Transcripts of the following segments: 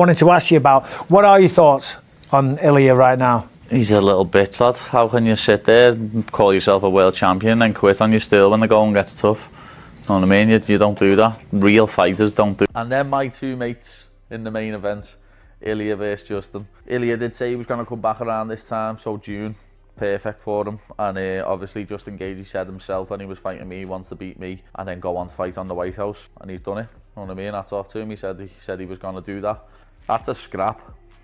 I wanted to ask you about, what are your thoughts on Ilia right now? He's a little bitch, lad. How can you sit there and call yourself a world champion and quit on your still when the going gets tough? You know what I mean? You don't do that. Real fighters don't do. And then my two mates in the main event, Ilia versus Justin. Ilia did say he was going to come back around this time, so June, perfect for him. And obviously Justin Gaethje said himself when he was fighting me, he wants to beat me and then go on to fight on the White House, and he's done it. You know what I mean? That's off to him. He said he was going to do that. That's a scrap.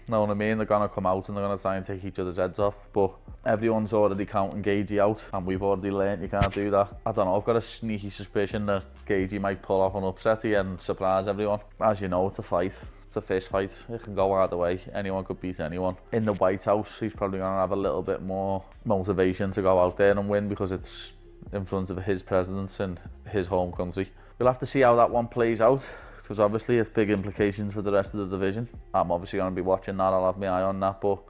You know what I mean? They're going to come out and they're going to try and take each other's heads off, but everyone's already counting Gaethje out, and we've already learned you can't do that. I don't know, I've got a sneaky suspicion that Gaethje might pull off an upset here and surprise everyone. As you know, it's a fight. It's a fist fight. It can go either way. Anyone could beat anyone. In the White House, he's probably going to have a little bit more motivation to go out there and win because it's in front of his presidents in his home country. We'll have to see how that one plays out, because obviously it's big implications for the rest of the division. I'm obviously going to be watching that, I'll have my eye on that, but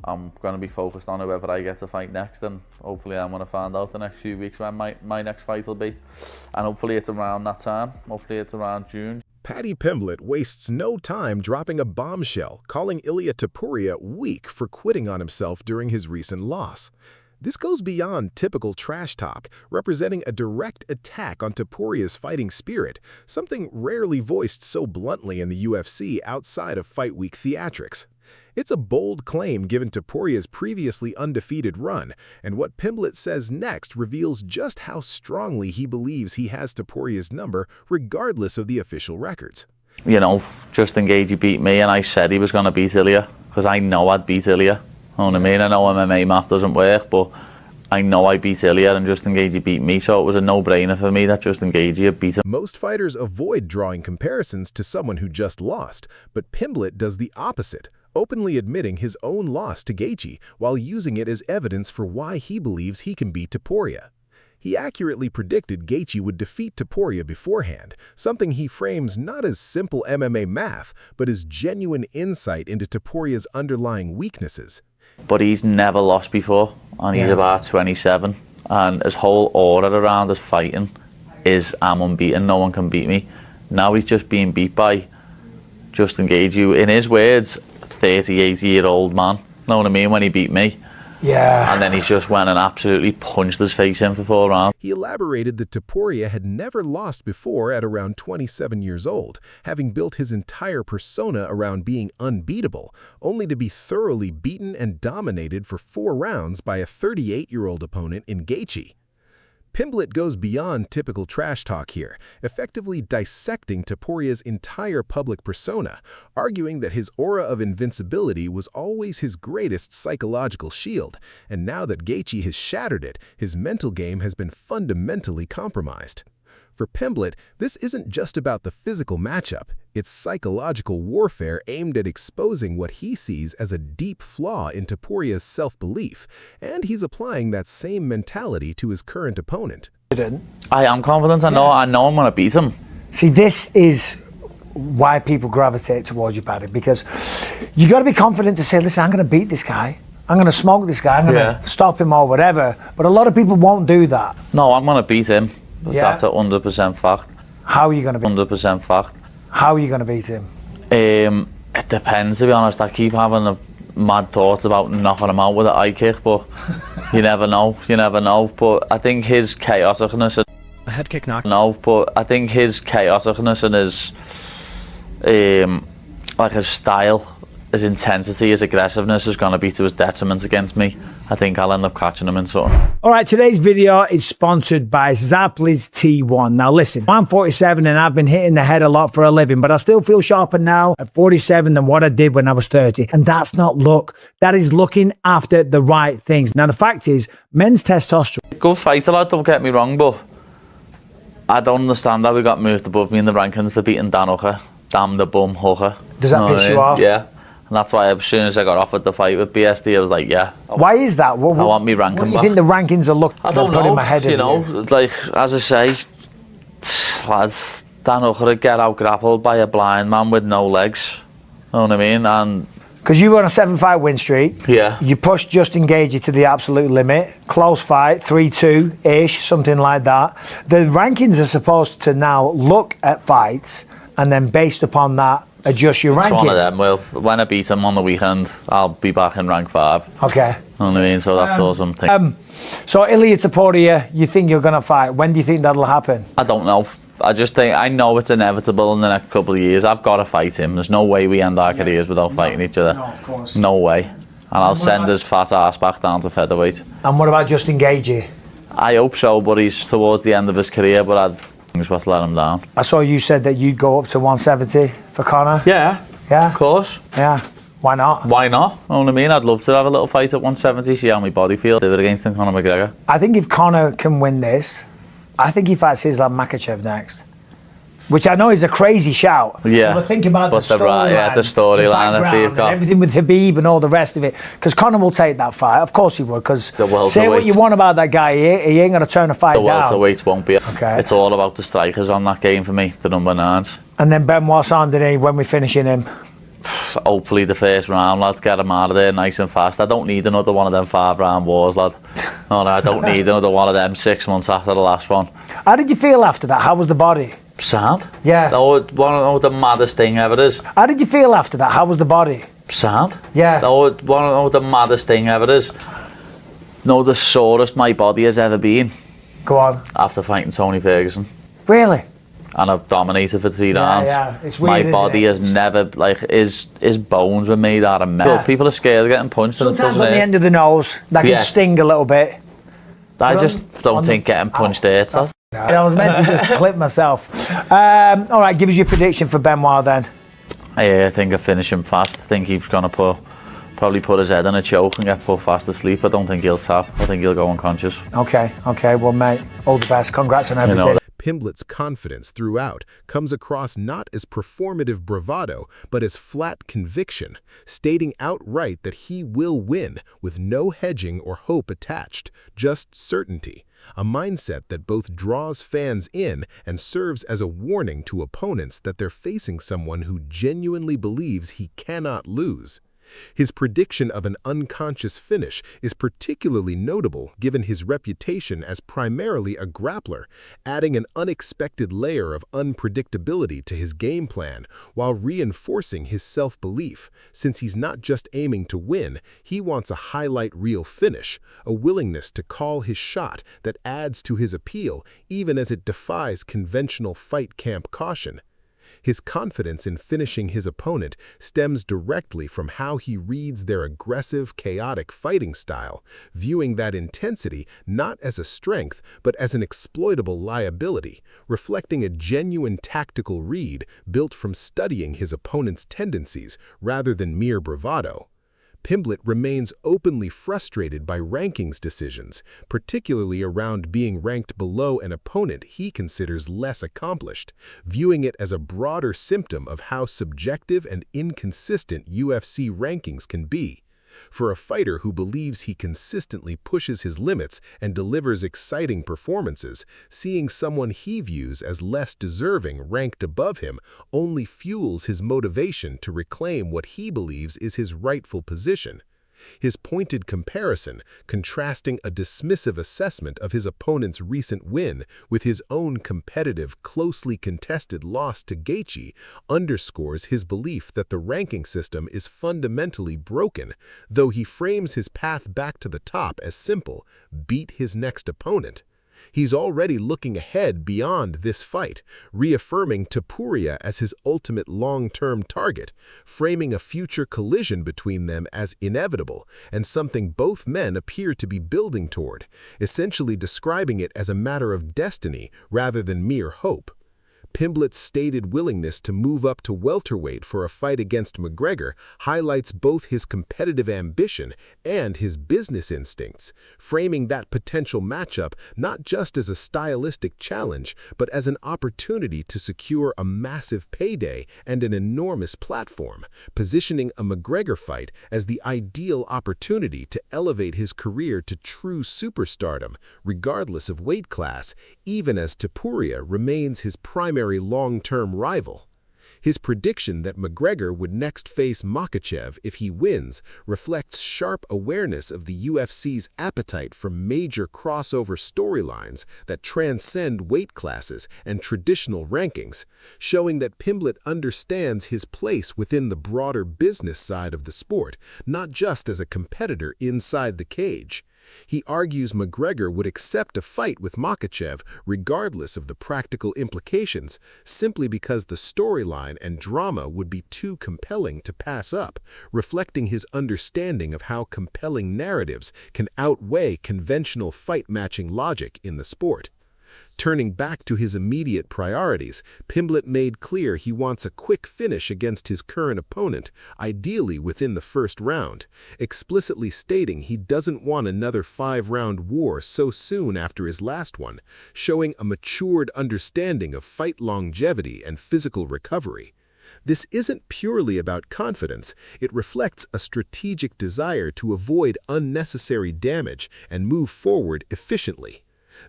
I'm going to be focused on whoever I get to fight next, and hopefully I'm going to find out the next few weeks when my next fight will be. And hopefully it's around that time, hopefully it's around June. Paddy Pimblett wastes no time dropping a bombshell, calling Ilia Topuria weak for quitting on himself during his recent loss. This goes beyond typical trash talk, representing a direct attack on Topuria's fighting spirit, something rarely voiced so bluntly in the UFC outside of fight week theatrics. It's a bold claim given Topuria's previously undefeated run, and what Pimblett says next reveals just how strongly he believes he has Topuria's number regardless of the official records. You know, Justin Gaethje beat me and I said he was going to beat Ilia, because I know I'd beat Ilia. You know what I mean? I know MMA math doesn't work, but I know I beat Ilia and Justin Gaethje beat me, so it was a no-brainer for me that Justin Gaethje had beat him. Most fighters avoid drawing comparisons to someone who just lost, but Pimblett does the opposite, openly admitting his own loss to Gaethje while using it as evidence for why he believes he can beat Topuria. He accurately predicted Gaethje would defeat Topuria beforehand, something he frames not as simple MMA math, but as genuine insight into Topuria's underlying weaknesses. But he's never lost before, and he's about 27, and his whole aura around his fighting is I'm unbeaten, no one can beat me. Now he's just being beat by Justin Gaethje, in his words, 38-year-old man. Know what I mean? When he beat me. Yeah. And then he just went and absolutely punched his face in for 4 rounds. He elaborated that Topuria had never lost before at around 27 years old, having built his entire persona around being unbeatable, only to be thoroughly beaten and dominated for 4 rounds by a 38-year-old opponent in Gaethje. Pimblett goes beyond typical trash talk here, effectively dissecting Topuria's entire public persona, arguing that his aura of invincibility was always his greatest psychological shield, and now that Gaethje has shattered it, his mental game has been fundamentally compromised. For Pimblett, this isn't just about the physical matchup, it's psychological warfare aimed at exposing what he sees as a deep flaw in Topuria's self-belief, and he's applying that same mentality to his current opponent. I am confident, I know I'm going to beat him. See, this is why people gravitate towards you, Paddy, because you got to be confident to say, listen, I'm going to beat this guy. I'm going to smoke this guy. I'm going to stop him or whatever. But a lot of people won't do that. No, I'm going to beat him. That's a 100% fact. How are you going to beat him? 100% fact. How are you going to beat him? It depends, to be honest. I keep having a mad thoughts about knocking him out with an eye kick, but you never know. You never know. But I think his chaoticness... A head kick knock? No, but I think his chaoticness and his... like his style, his intensity, his aggressiveness is going to be to his detriment against me. I think I'll end up catching him in something. All right, today's video is sponsored by Zapply's T1. Now listen, I'm 47 and I've been hitting the head a lot for a living, but I still feel sharper now at 47 than what I did when I was 30. And that's not luck. That is looking after the right things. Now the fact is, men's testosterone... Good fighter, lad, don't get me wrong, but I don't understand how we got moved above me in the rankings for beating Dan Hooker. Damn the bum Hooker. Does that piss you off? Yeah. And that's why as soon as I got offered the fight with BSD, I was like, yeah. Why is that? I want me ranking back. You think the rankings are looking... I don't know, you know, like, as I say, lads, Dan Hooker would get out grappled by a blind man with no legs. You know what I mean? And because you were on a 7-fight win streak. Yeah. You pushed Justin Gaethje to the absolute limit. Close fight, 3-2-ish, something like that. The rankings are supposed to now look at fights and then based upon that adjust your It's ranking? one of them. Well, when I beat him on the weekend, I'll be back in rank 5. Okay. You know what I mean? So that's awesome thing. So Ilia Topuria, you think you're going to fight? When do you think that'll happen? I don't know. I just think, I know it's inevitable in the next couple of years. I've got to fight him. There's no way we end our careers without fighting each other. No, of course. No way. And I'll send his fat ass back down to featherweight. And what about Justin Gaethje? I hope so, but he's towards the end of his career, but I'd just let him down. I saw you said that you'd go up to 170 for Conor. Yeah, Yeah? of course. Yeah. Why not? Why not? You know what I mean? I'd love to have a little fight at 170, see how my body feels. Do it against Conor McGregor. I think if Conor can win this, I think he fights Islam Makhachev next. Which I know is a crazy shout. Yeah. But think about But the the storyline. the storyline that background you've and got. everything with Habib and all the rest of it. Because Conor will take that fight. Of course he would. Because The welterweight. say what you want about that guy, he ain't going to turn a fight The down. welterweight won't be. Okay. It's all about the strikers on that game for me, the number 9s. And then Benoit Saint-Denis, when we're finishing him. Hopefully the first round, lad, get him out of there nice and fast. I don't need another one of them 5-round wars, lad. No, I don't need another one of them 6 months after the last one. How did you feel after that? How was the body? Sad. Yeah. That was one of the maddest thing ever is. How did you feel after that? How was the body? Sad. Yeah. That was one of the maddest thing ever is. No, the sorest my body has ever been Go on. after fighting Tony Ferguson. Really? And I've dominated for 3 rounds. yeah. It's weird, My isn't body it? has never, like, his bones were made out of metal. Yeah. People are scared of getting punched. and it Sometimes doesn't on the hurt. end of the nose, that Yeah. can sting a little bit. I But just on don't the- think getting punched hurts. lad. I was meant to just clip myself. All right, give us your prediction for Benoit then. Yeah, I think I finish him fast. I think he's going to probably put his head in a choke and get put fast asleep. I don't think he'll tap. I think he'll go unconscious. Okay, well, mate, all the best. Congrats on everything. know, Pimblett's confidence throughout comes across not as performative bravado, but as flat conviction, stating outright that he will win with no hedging or hope attached, just certainty. A mindset that both draws fans in and serves as a warning to opponents that they're facing someone who genuinely believes he cannot lose. His prediction of an unconscious finish is particularly notable given his reputation as primarily a grappler, adding an unexpected layer of unpredictability to his game plan while reinforcing his self-belief, since he's not just aiming to win, he wants a highlight reel finish, a willingness to call his shot that adds to his appeal even as it defies conventional fight camp caution. His confidence in finishing his opponent stems directly from how he reads their aggressive, chaotic fighting style, viewing that intensity not as a strength but as an exploitable liability, reflecting a genuine tactical read built from studying his opponent's tendencies rather than mere bravado. Pimblett remains openly frustrated by rankings decisions, particularly around being ranked below an opponent he considers less accomplished, viewing it as a broader symptom of how subjective and inconsistent UFC rankings can be. For a fighter who believes he consistently pushes his limits and delivers exciting performances, seeing someone he views as less deserving ranked above him only fuels his motivation to reclaim what he believes is his rightful position. His pointed comparison, contrasting a dismissive assessment of his opponent's recent win with his own competitive, closely contested loss to Gaethje, underscores his belief that the ranking system is fundamentally broken, though he frames his path back to the top as simple: beat his next opponent. He's already looking ahead beyond this fight, reaffirming Topuria as his ultimate long-term target, framing a future collision between them as inevitable and something both men appear to be building toward, essentially describing it as a matter of destiny rather than mere hope. Pimblett's stated willingness to move up to welterweight for a fight against McGregor highlights both his competitive ambition and his business instincts, framing that potential matchup not just as a stylistic challenge, but as an opportunity to secure a massive payday and an enormous platform, positioning a McGregor fight as the ideal opportunity to elevate his career to true superstardom, regardless of weight class, even as Topuria remains his primary long-term rival. His prediction that McGregor would next face Makhachev if he wins reflects sharp awareness of the UFC's appetite for major crossover storylines that transcend weight classes and traditional rankings, showing that Pimblett understands his place within the broader business side of the sport, not just as a competitor inside the cage. He argues McGregor would accept a fight with Makhachev regardless of the practical implications, simply because the storyline and drama would be too compelling to pass up, reflecting his understanding of how compelling narratives can outweigh conventional fight-matching logic in the sport. Turning back to his immediate priorities, Pimblett made clear he wants a quick finish against his current opponent, ideally within the first round, explicitly stating he doesn't want another 5-round war so soon after his last one, showing a matured understanding of fight longevity and physical recovery. This isn't purely about confidence, it reflects a strategic desire to avoid unnecessary damage and move forward efficiently.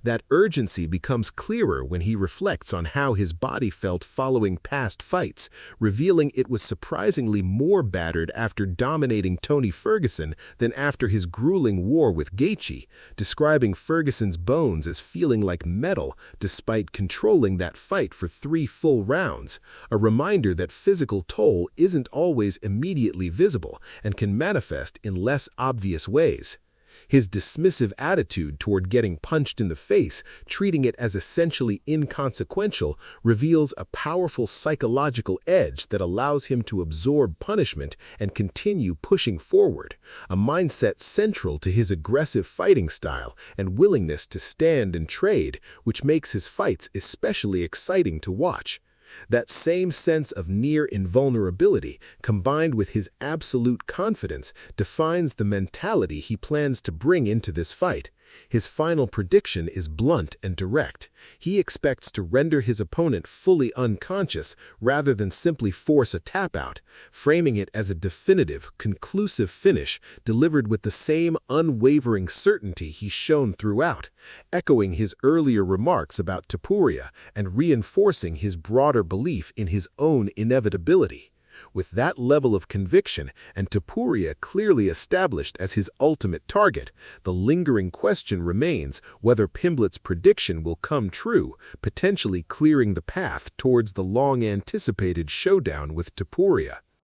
That urgency becomes clearer when he reflects on how his body felt following past fights, revealing it was surprisingly more battered after dominating Tony Ferguson than after his grueling war with Gaethje, describing Ferguson's bones as feeling like metal despite controlling that fight for 3 full rounds, a reminder that physical toll isn't always immediately visible and can manifest in less obvious ways. His dismissive attitude toward getting punched in the face, treating it as essentially inconsequential, reveals a powerful psychological edge that allows him to absorb punishment and continue pushing forward, a mindset central to his aggressive fighting style and willingness to stand and trade, which makes his fights especially exciting to watch. That same sense of near invulnerability, combined with his absolute confidence, defines the mentality he plans to bring into this fight. His final prediction is blunt and direct. He expects to render his opponent fully unconscious rather than simply force a tap-out, framing it as a definitive, conclusive finish delivered with the same unwavering certainty he's shown throughout, echoing his earlier remarks about Topuria and reinforcing his broader belief in his own inevitability. With that level of conviction and Topuria clearly established as his ultimate target, the lingering question remains whether Pimblett's prediction will come true, potentially clearing the path towards the long-anticipated showdown with Topuria.